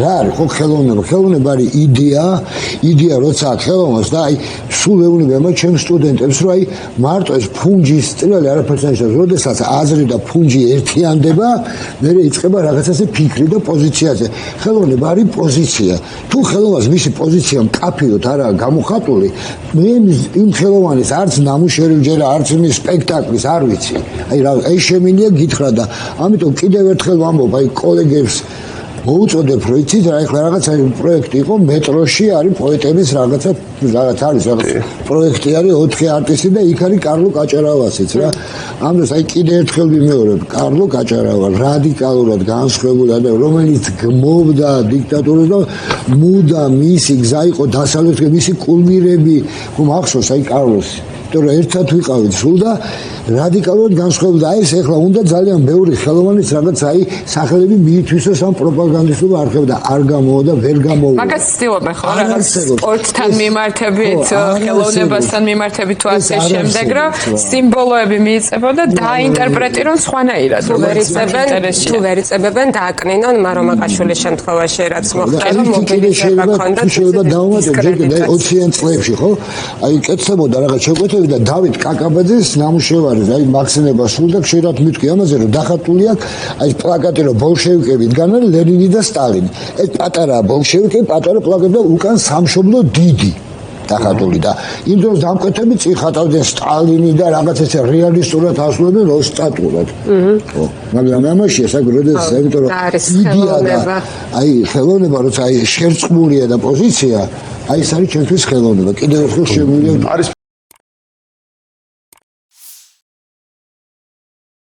რა არის ხო ხელოვნება? ხელოვნება არის იდეა როცა ხელოვნებას და აი სულ ეუბნება ჩემ სტუდენტებს რომ აი მარტო ეს ფუნჯის წრელი არაფერს ანიშნავს, როდესაც აზრი და ფუნჯი ერთიანდება, მერე იწყება რაღაცაზე ფიქრი და პოზიციაზე. ხელოვნება არის პოზიცია. თუ ხელოვნებას მისი პოზიცია მკაფიოდ არაა გამოხატული, მე იმ ხელოვანის არც ნამუშევრიჯერა, არც მის სპექტაკლის არ ვიცი. აი შემინია გითხრა და ამიტომ კიდევ ერთხელ ვამბობ აი კოლეგებს მოუწოდებ რომ იცით რა ეხლა რაღაცა პროექტი იყო მეტროში არის პოეტების რაღაც არის პროექტი არის 4 არტისტი და იქ არის კარლო კაჭარავასიც რა ამ დროს აი კიდევ ერთხელ ვიმეორებ კარლო კაჭარავა რადიკალურად განსხვავებული და რომელიც გმობდა დიქტატურას და მუდამ მისი გზა იყო დასავლეთკენ მისი კულმირები ხომ ახსოვს აი კარლოსი რომ ერთად ვიყავით სულ და რადიკალურად განსხვავდა აი ეს ეხლა უნდა ძალიან ბევრი ხელოვანის რაღაც აი სახელები მიითვისოს ამ პროპაგანდისტულ არხებს და არ გამოვიდა ვერ გამოვიდა მაგას ცდილობენ ხო რაღაც სპორტთან მიმართებით ხელოვნებასთან მიმართებით თუ ასე შემდეგ რომ სიმბოლოები მიიწებო და დაინტერპრეტირონ სხვანაირად თუ ვერ იწებებენ დააკნინონ მარომაყაშვილის შემთხვევაში რაც მოხდა მობილიზება ქონდა შეიძლება დავუმატებ ჯერ კიდევ 20-იან წლებში ხო აი კეთდებოდა რაღაც შეკვეთები და დავით კაკაბაძის ნამუშევარი აი მახსენება სულ და შეიძლება მითქვი ამაზე რომ დახატული აქვს აი პლაკატი რომ ბოლშევიკები დგანან ლენინი და სტალინი ეს პატარა ბოლშევიკები პატარა პლაკატი და უკან სამშობლო დიდი დახატული და იმ დროს დამკვეთები წიხატავდნენ სტალინი და რაღაც ესე რეალისტურად ასრულებდნენ ოსტატურად ხო მაგრამ ამაშია საკუთრებას იმიტომ რომ იდეა და აი ხელოვნება როცა აი შერწყმულია და პოზიცია აი ეს არის ჩვენთვის ხელოვნება კიდევ ერთხელ შემიძლია